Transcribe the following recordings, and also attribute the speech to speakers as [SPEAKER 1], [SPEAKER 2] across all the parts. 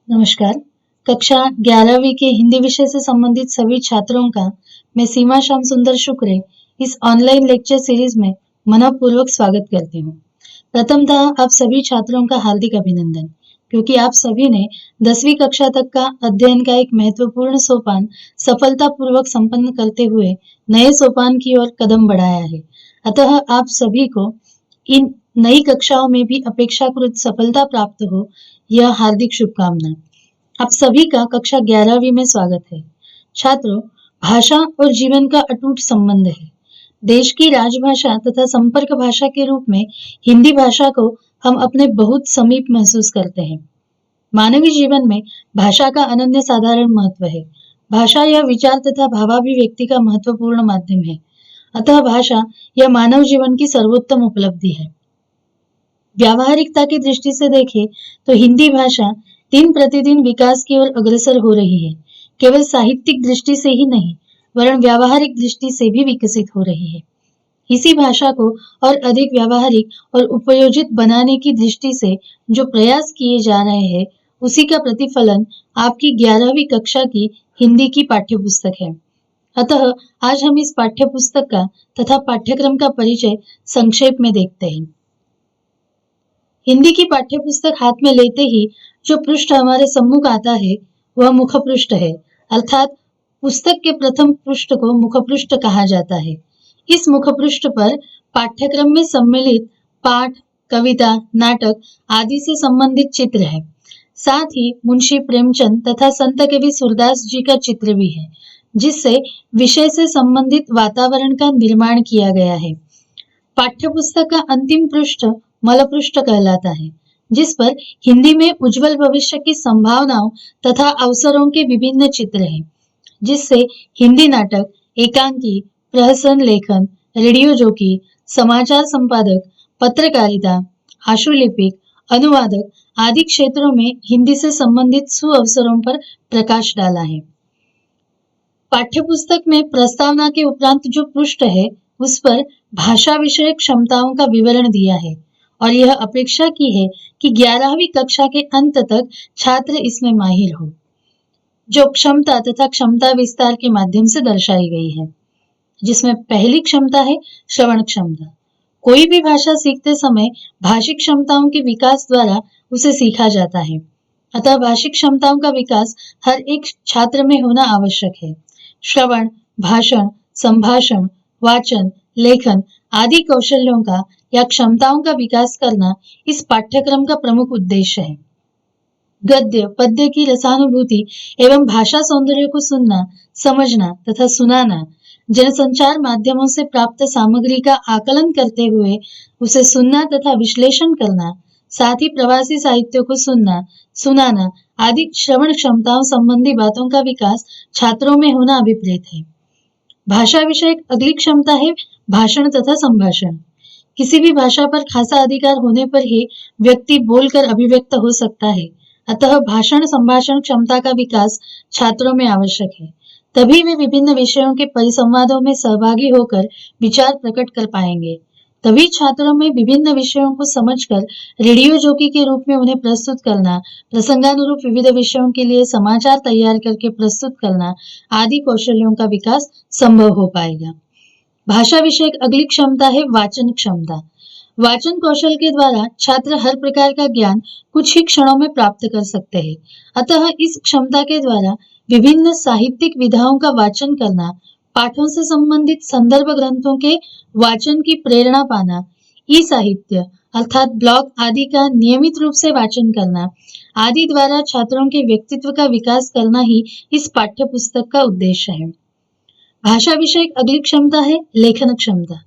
[SPEAKER 1] नमस्कार। कक्षा 11वीं के हिंदी विषय से संबंधित सभी छात्रों का मैं सीमा श्याम सुंदर शुक्रे इस ऑनलाइन लेक्चर सीरीज में मनःपूर्वक स्वागत करती हूँ। प्रथमतः आप सभी छात्रों का हार्दिक अभिनंदन, क्योंकि आप सभी ने 10वीं कक्षा तक का अध्ययन का एक महत्वपूर्ण सोपान सफलतापूर्वक संपन्न करते हुए नए सोपान की ओर कदम बढ़ाया है। अतः आप सभी को इन नई कक्षाओं में भी अपेक्षाकृत सफलता प्राप्त हो, यह हार्दिक शुभकामना। आप सभी का कक्षा 11वीं में स्वागत है। छात्रों, भाषा और जीवन का अटूट संबंध है। देश की राजभाषा तथा संपर्क भाषा के रूप में हिंदी भाषा को हम अपने बहुत समीप महसूस करते हैं। मानवीय जीवन में भाषा का अनन्य साधारण महत्व है। भाषा यह विचार तथा भावाभिव्यक्ति का महत्वपूर्ण माध्यम है। अतः भाषा यह मानव जीवन की सर्वोत्तम उपलब्धि है। व्यावहारिकता की दृष्टि से देखें तो हिंदी भाषा दिन प्रतिदिन विकास की ओर अग्रसर हो रही है। केवल साहित्यिक दृष्टि से ही नहीं, वरन व्यावहारिक दृष्टि से भी विकसित हो रही है। इसी भाषा को और अधिक व्यावहारिक और उपयोजित बनाने की दृष्टि से जो प्रयास किए जा रहे हैं, उसी का प्रतिफलन आपकी 11वीं कक्षा की हिंदी की पाठ्यपुस्तक है। अतः आज हम इस पाठ्यपुस्तक का तथा पाठ्यक्रम का परिचय संक्षेप में देखते हैं। हिंदी की पाठ्यपुस्तक हाथ में लेते ही जो पृष्ठ हमारे सम्मुख आता है वह मुख पृष्ठ है, अर्थात पुस्तक के प्रथम पृष्ठ को मुख पृष्ठ कहा जाता है। इस मुख पृष्ठ पर पाठ्यक्रम में सम्मिलित पाठ, कविता, नाटक आदि से संबंधित चित्र है। साथ ही मुंशी प्रेमचंद तथा संत कवि सूरदास जी का चित्र भी है, जिससे विषय से संबंधित वातावरण का निर्माण किया गया है। पाठ्यपुस्तक का अंतिम पृष्ठ मल पृष्ठ कहलाता है, जिस पर हिंदी में उज्जवल भविष्य की संभावनाओं तथा अवसरों के विभिन्न चित्र हैं, जिससे हिंदी नाटक, एकांकी, प्रहसन लेखन, रेडियो जॉकी, समाचार संपादक, पत्रकारिता, आशुलिपिक, अनुवादक आदि क्षेत्रों में हिंदी से संबंधित सुअवसरों पर प्रकाश डाला है। पाठ्यपुस्तक में प्रस्तावना के उपरांत जो पृष्ठ है, उस पर भाषा विषय क्षमताओं का विवरण दिया है और यह अपेक्षा की है कि 11वीं कक्षा के अंत तक छात्र इसमें माहिर हो, जो क्षमता तथा क्षमता विस्तार के माध्यम से दर्शाई गई है, जिसमें पहली क्षमता है श्रवण क्षमता। कोई भी भाषा सीखते समय भाषिक क्षमताओं के विकास द्वारा उसे सीखा जाता है। अतः भाषिक क्षमताओं का विकास हर एक छात्र में होना आवश्यक है। श्रवण, भाषण, संभाषण, वाचन, लेखन आदि कौशल्यों का या क्षमताओं का विकास करना इस पाठ्यक्रम का प्रमुख उद्देश्य है। गद्य, पद्य की रसानुभूति एवं भाषा सौंदर्य को सुनना, समझना तथा सुनाना, जनसंचार माध्यमों से प्राप्त सामग्री का आकलन करते हुए उसे सुनना तथा विश्लेषण करना, साथ ही प्रवासी साहित्य को सुनना, सुनाना आदि श्रवण क्षमताओं संबंधी बातों का विकास छात्रों में होना अभिप्रेत है। भाषा विषयक अगली क्षमता है भाषण तथा संभाषण। किसी भी भाषा पर खासा अधिकार होने पर ही व्यक्ति बोलकर अभिव्यक्त हो सकता है। अतः भाषण संभाषण क्षमता का विकास छात्रों में आवश्यक है। तभी वे विभिन्न विषयों के परिसंवादों में सहभागी होकर विचार प्रकट कर पाएंगे। तभी छात्रों में विभिन्न विषयों को समझकर रेडियो जॉकी के रूप में उन्हें प्रस्तुत करना, प्रसंगानुरूप विविध विषयों के लिए समाचार तैयार करके प्रस्तुत करना आदि कौशल्यों का विकास संभव हो पाएगा। भाषा विषयक अगली क्षमता है वाचन क्षमता। वाचन कौशल के द्वारा छात्र हर प्रकार का ज्ञान कुछ ही क्षणों में प्राप्त कर सकते हैं। अतः इस क्षमता के द्वारा विभिन्न साहित्यिक विधाओं का वाचन करना, पाठों से संबंधित संदर्भ ग्रंथों के वाचन की प्रेरणा पाना, ई साहित्य अर्थात ब्लॉग आदि का नियमित रूप से वाचन करना आदि द्वारा छात्रों के व्यक्तित्व का विकास करना ही इस पाठ्य पुस्तक का उद्देश्य है। भाषा विषयक अगली क्षमता है लेखन क्षमता।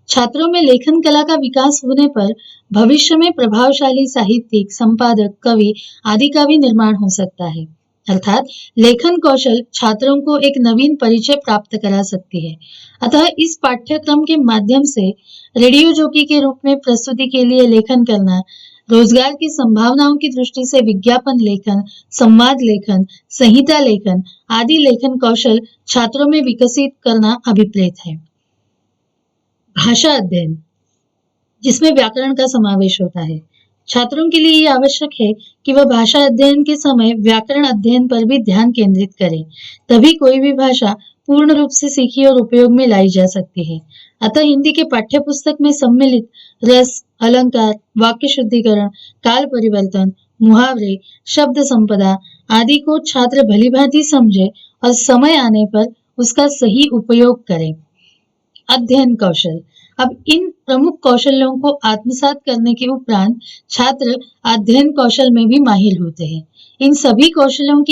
[SPEAKER 1] छात्रों में लेखन कला का विकास होने पर भविष्य में प्रभावशाली साहित्यिक, संपादक, कवि आदि का भी निर्माण हो सकता है। अर्थात लेखन कौशल छात्रों को एक नवीन परिचय प्राप्त करा सकती है। अतः इस पाठ्यक्रम के माध्यम से रेडियो जॉकी के रूप में प्रस्तुति के लिए लेखन करना, रोजगार की संभावनाओं की दृष्टि से विज्ञापन लेखन, संवाद लेखन, संहिता लेखन आदि लेखन कौशल छात्रों में विकसित करना अभिप्रेत है। भाषा अध्ययन, जिसमें व्याकरण का समावेश होता है। छात्रों के लिए ये आवश्यक है कि वह भाषा अध्ययन के समय व्याकरण अध्ययन पर भी ध्यान केंद्रित करें। तभी कोई भी भाषा पूर्ण रूप से सीखी और उपयोग में लाई जा सकती है। अतः हिंदी के पाठ्य पुस्तक में सम्मिलित रस, अलंकार, वाक्य शुद्धिकरण, काल परिवर्तन, मुहावरे, शब्द संपदा आदि को छात्र भलीभांति समझे और समय आने पर उसका सही उपयोग करें। अध्ययन कौशल। अब इन प्रमुख कौशलों को आत्मसात करने के उपरांत छात्र अध्ययन कौशल में भी माहिर होते हैं। इन सभी कौशलों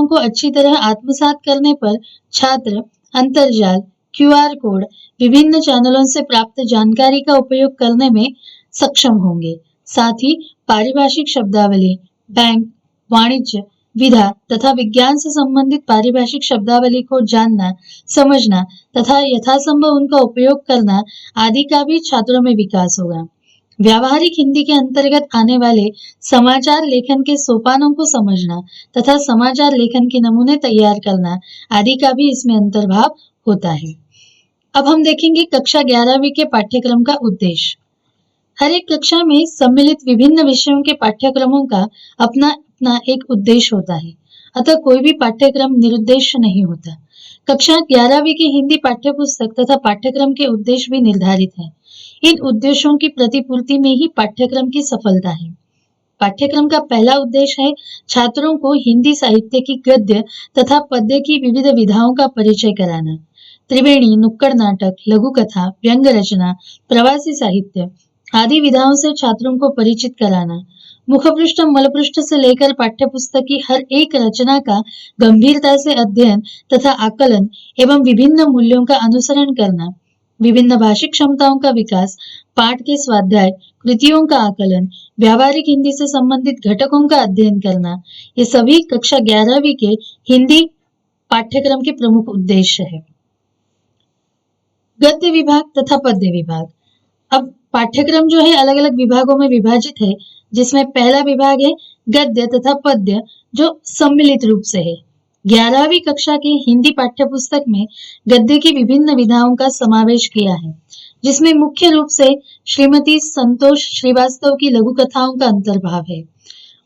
[SPEAKER 1] को अच्छी तरह आत्मसात करने पर छात्र अंतर्जाल, क्यूआर कोड, विभिन्न चैनलों से प्राप्त जानकारी का उपयोग करने में सक्षम होंगे। साथ ही पारिभाषिक शब्दावली, बैंक, वाणिज्य, विधा तथा विज्ञान से संबंधित पारिभाषिक शब्दावली को जानना, समझना तथा यथासंभव उनका उपयोग करना आदि का भी छात्रों में विकास होगा। व्यावहारिक हिंदी के अंतर्गत आने वाले समाचार लेखन के सोपानों को समझना तथा समाचार लेखन के नमूने तैयार करना आदि का भी इसमें अंतर्भाव होता है। अब हम देखेंगे कक्षा 11वीं के पाठ्यक्रम का उद्देश्य। हर एक कक्षा में सम्मिलित विभिन्न विषयों के पाठ्यक्रमों का अपना अपना एक उद्देश्य होता है। अतः कोई भी पाठ्यक्रम निरुद्देश्य नहीं होता। कक्षा 11वीं की हिंदी पाठ्यपुस्तक तथा पाठ्यक्रम के उद्देश्य भी निर्धारित हैं। इन उद्देश्यों की प्रतिपूर्ति में ही पाठ्यक्रम की सफलता है। पाठ्यक्रम का पहला उद्देश्य है छात्रों को हिंदी साहित्य की गद्य तथा पद्य की विविध विधाओं का परिचय कराना। त्रिवेणी, नुक्कड़ नाटक, लघु कथा, व्यंग रचना, प्रवासी साहित्य आदि विधाओं से छात्रों को परिचित कराना। मुखपृष्ठ, मलपृष्ठ से लेकर पाठ्यपुस्तक की हर एक रचना का गंभीरता से अध्ययन तथा आकलन एवं विभिन्न मूल्यों का अनुसरण करना। विभिन्न भाषिक क्षमताओं का विकास, पाठ के स्वाध्याय, कृतियों का आकलन, व्यावहारिक हिंदी से संबंधित घटकों का अध्ययन करना, ये सभी कक्षा 11वीं के हिंदी पाठ्यक्रम के प्रमुख उद्देश्य है। गद्य विभाग तथा पद्य विभाग। अब पाठ्यक्रम जो है अलग अलग विभागों में विभाजित है, जिसमें पहला विभाग है गद्य तथा पद्य जो सम्मिलित रूप से है। 11वीं कक्षा के हिंदी पाठ्यपुस्तक में गद्य की विभिन्न विधाओं का समावेश किया है, जिसमें मुख्य रूप से श्रीमती संतोष श्रीवास्तव की लघु कथाओं का अंतर्भाव है।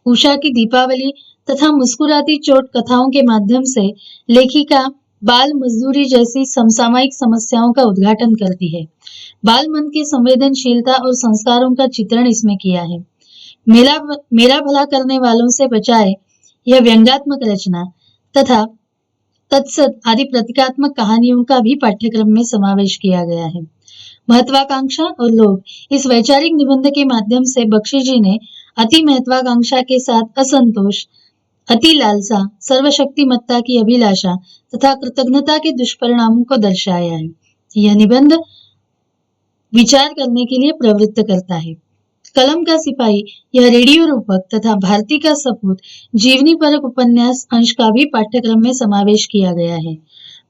[SPEAKER 1] उषा की दीपावली तथा मुस्कुराती चोट कथाओं के माध्यम से लेखिका बाल मजदूरी जैसी समसामयिक समस्याओं का उद्घाटन करती है। बाल मन की संवेदनशीलता और संस्कारों का चित्रण इसमें किया है। मेरा भला करने वालों से बचाए यह व्यंग्यात्मक रचना तथा तत्सत आदि प्रतीकात्मक कहानियों का भी पाठ्यक्रम में समावेश किया गया है। महत्वाकांक्षा और लोभ, इस वैचारिक निबंध के माध्यम से बख्शी जी ने अति महत्वाकांक्षा के साथ असंतोष, अति लालसा, सर्वशक्तिमत्ता की अभिलाषा तथा कृतज्ञता के दुष्परिणामों को दर्शाया है। यह निबंध विचार करने के लिए प्रवृत्त करता है। कलम का सिपाही, यह रेडियो रूपक तथा भारती का सपूत जीवनी परक उपन्यास अंश का भी पाठ्यक्रम में समावेश किया गया है।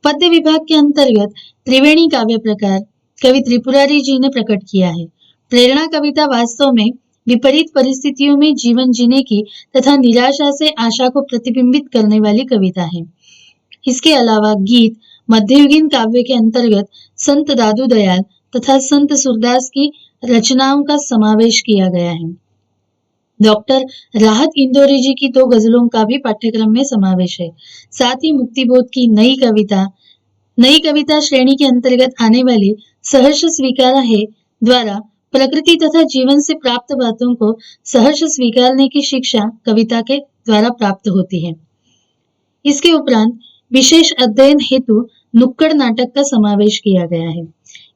[SPEAKER 1] पद्य विभाग के अंतर्गत त्रिवेणी काव्य प्रकार कवि त्रिपुरारी जी ने प्रकट किया है। प्रेरणा कविता वास्तव में विपरीत परिस्थितियों में जीवन जीने की तथा निराशा से आशा को प्रतिबिंबित करने वाली कविता है। इसके अलावा गीत मध्ययुगीन काव्य के अंतर्गत संत दादू दयाल तथा संत सूरदास की रचनाओं का समावेश किया गया है। डॉक्टर राहत इंदौरी जी की 2 गजलों का भी पाठ्यक्रम में समावेश है। साथ ही मुक्तिबोध की नई कविता श्रेणी के अंतर्गत आने वाली सहर्ष स्वीकारा है द्वारा प्रकृति तथा जीवन से प्राप्त बातों को सहर्ष स्वीकारने की शिक्षा कविता के द्वारा प्राप्त होती है। इसके उपरांत विशेष अध्ययन हेतु नुक्कड़ नाटक का समावेश किया गया है।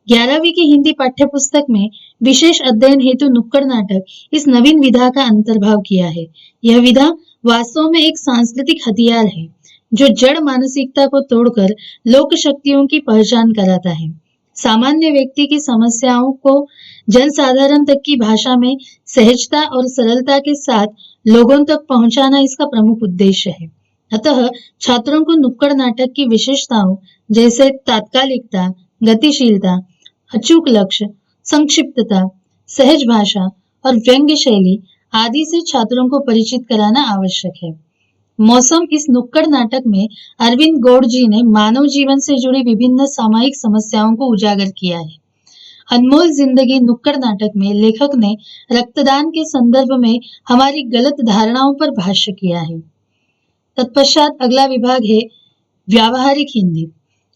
[SPEAKER 1] 11वीं की हिंदी पाठ्यपुस्तक में विशेष अध्ययन हेतु नुक्कड़ नाटक इस नवीन विधा का अंतर्भाव किया है। यह विधा वास्तव में एक सांस्कृतिक हथियार है, जो जड़ मानसिकता को तोड़कर लोक शक्तियों की पहचान कराता है। सामान्य व्यक्ति की समस्याओं को जनसाधारण तक की भाषा में सहजता और सरलता के साथ लोगों तक पहुंचाना इसका प्रमुख उद्देश्य है। अतः छात्रों को नुक्कड़ नाटक की विशेषताओं जैसे तात्कालिकता, गतिशीलता, अचूक लक्ष्य, संक्षिप्तता, सहज भाषा और व्यंग्य शैली आदि से छात्रों को परिचित कराना आवश्यक है। मौसम, इस नुक्कड़ नाटक में अरविंद गौड़ जी ने मानव जीवन से जुड़ी विभिन्न सामायिक समस्याओं को उजागर किया है। अनमोल जिंदगी नुक्कड़ नाटक में लेखक ने रक्तदान के संदर्भ में हमारी गलत धारणाओं पर भाष्य किया है। तत्पश्चात अगला विभाग है व्यावहारिक हिंदी।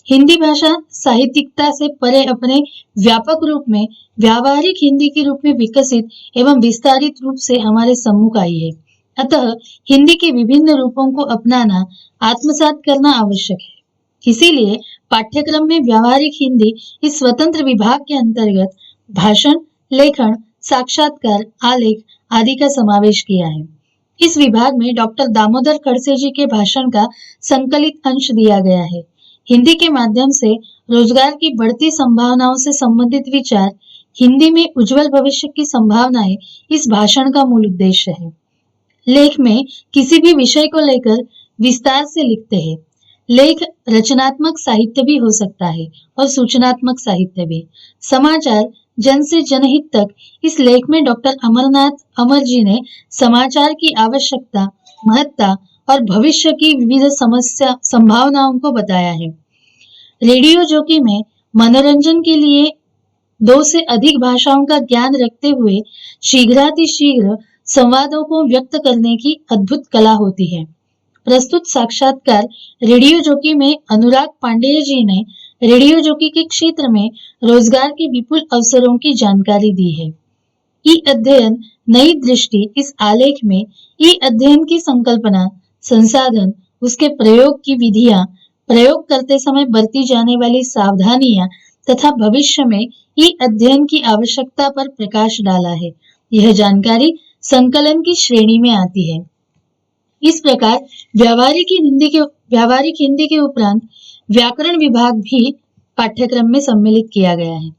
[SPEAKER 1] हिंदी भाषा साहित्यिकता से परे अपने व्यापक रूप में व्यावहारिक हिंदी के रूप में विकसित एवं विस्तारित रूप से हमारे सम्मुख आई है। अतः हिंदी के विभिन्न रूपों को अपनाना, आत्मसात करना आवश्यक है। इसीलिए पाठ्यक्रम में व्यावहारिक हिंदी इस स्वतंत्र विभाग के अंतर्गत भाषण, लेखन, साक्षात्कार, आलेख आदि का समावेश किया है। इस विभाग में डॉक्टर दामोदर खड़से जी के भाषण का संकलित अंश दिया गया है। हिंदी के माध्यम से रोजगार की बढ़ती संभावनाओं से संबंधित विचार, हिंदी में उज्जवल भविष्य की संभावनाएं इस भाषण का मूल उद्देश्य है। लेख में किसी भी विषय को लेकर विस्तार से लिखते हैं। लेख रचनात्मक साहित्य भी हो सकता है और सूचनात्मक साहित्य भी। समाचार जन से जनहित तक, इस लेख में डॉक्टर अमरनाथ अमर जी ने समाचार की आवश्यकता, महत्ता और भविष्य की विविध समस्या संभावनाओं को बताया है। रेडियो जॉकी में मनोरंजन के लिए 2 से अधिक भाषाओं का ज्ञान रखते हुए शीघ्रातिशीघ्र संवादों को व्यक्त करने की अद्भुत कला होती है। प्रस्तुत साक्षात्कार रेडियो जॉकी में अनुराग पांडेय जी ने रेडियो जॉकी के क्षेत्र में रोजगार के विपुल अवसरों की जानकारी दी है। ई अध्ययन नई दृष्टि, इस आलेख में ई अध्ययन की संकल्पना, संसाधन, उसके प्रयोग की विधियां, प्रयोग करते समय बरती जाने वाली सावधानियां तथा भविष्य में ई अध्ययन की आवश्यकता पर प्रकाश डाला है। यह जानकारी संकलन की श्रेणी में आती है। इस प्रकार व्यावहारिक हिंदी के उपरांत व्याकरण विभाग भी पाठ्यक्रम में सम्मिलित किया गया है।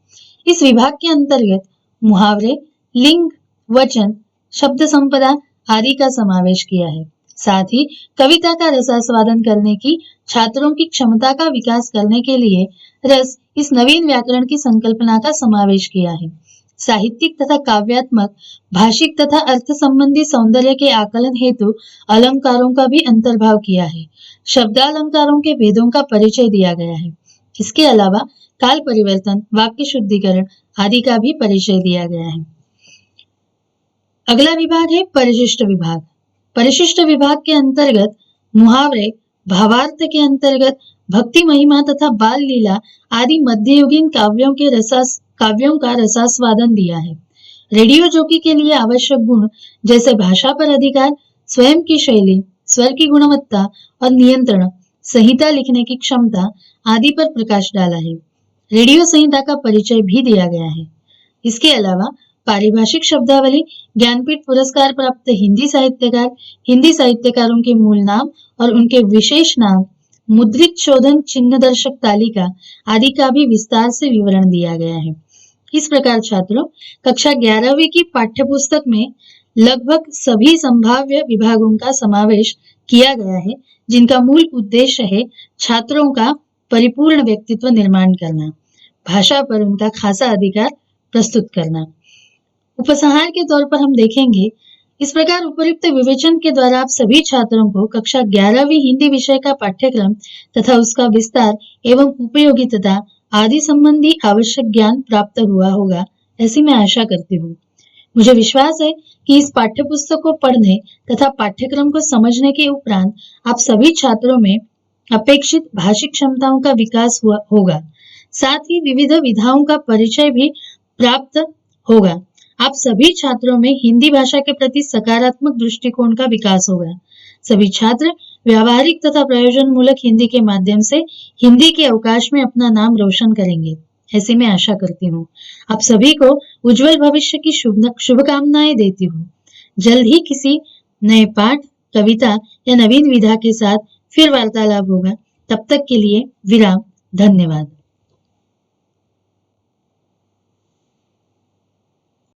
[SPEAKER 1] इस विभाग के अंतर्गत मुहावरे, लिंग, वचन, शब्द संपदा आदि का समावेश किया है। साथ ही कविता का रसास्वादन करने की छात्रों की क्षमता का विकास करने के लिए रस, इस नवीन व्याकरण की संकल्पना का समावेश किया है। साहित्यिक तथा काव्यात्मक, भाषिक तथा अर्थ संबंधी सौंदर्य के आकलन हेतु अलंकारों का भी अंतर्भाव किया है। शब्दालंकारों के भेदों का परिचय दिया गया है। इसके अलावा काल परिवर्तन, वाक्य शुद्धिकरण आदि का भी परिचय दिया गया है। अगला विभाग है परिशिष्ट विभाग। परिशिष्ट विभाग के अंतर्गत मुहावरे, भावार्थ के अंतर्गत भक्ति महिमा तथा बाल लीला आदि मध्ययुगीन काव्यों का रसास्वादन दिया है। रेडियो जॉकी के लिए आवश्यक गुण जैसे भाषा पर अधिकार, स्वयं की शैली, स्वर की गुणवत्ता और नियंत्रण, संहिता लिखने की क्षमता आदि पर प्रकाश डाला है। रेडियो संहिता का परिचय भी दिया गया है। इसके अलावा पारिभाषिक शब्दावली, ज्ञानपीठ पुरस्कार प्राप्त हिंदी साहित्यकार, हिंदी साहित्यकारों के मूल नाम और उनके विशेष नाम, मुद्रित शोधन चिन्ह दर्शक तालिका आदि का भी विस्तार से विवरण दिया गया है। इस प्रकार छात्रों, कक्षा 11वीं की पाठ्यपुस्तक में लगभग सभी संभाव्य विभागों का समावेश किया गया है, जिनका मूल उद्देश्य है छात्रों का परिपूर्ण व्यक्तित्व निर्माण करना, भाषा पर उनका खासा अधिकार प्रस्तुत करना। उपसंहार के तौर पर हम देखेंगे, इस प्रकार उपयुक्त विवेचन के द्वारा आप सभी छात्रों को कक्षा 11वीं हिंदी विषय का पाठ्यक्रम तथा उसका विस्तार एवं उपयोगिता आदि संबंधी आवश्यक ज्ञान प्राप्त हुआ होगा, ऐसी मैं आशा करती हूँ। मुझे विश्वास है कि इस पाठ्यपुस्तक को पढ़ने तथा पाठ्यक्रम को समझने के उपरांत आप सभी छात्रों में अपेक्षित भाषिक क्षमताओं का विकास होगा। साथ ही विविध विधाओं का परिचय भी प्राप्त होगा। आप सभी छात्रों में हिंदी भाषा के प्रति सकारात्मक दृष्टिकोण का विकास होगा। सभी छात्र व्यावहारिक तथा प्रयोजन मूलक हिंदी के माध्यम से हिंदी के अवकाश में अपना नाम रोशन करेंगे, ऐसी मैं आशा करती हूँ। आप सभी को उज्जवल भविष्य की शुभकामनाएं देती हूँ। जल्द ही किसी नए पाठ, कविता या नवीन विधा के साथ फिर वार्तालाप होगा। तब तक के लिए विराम। धन्यवाद।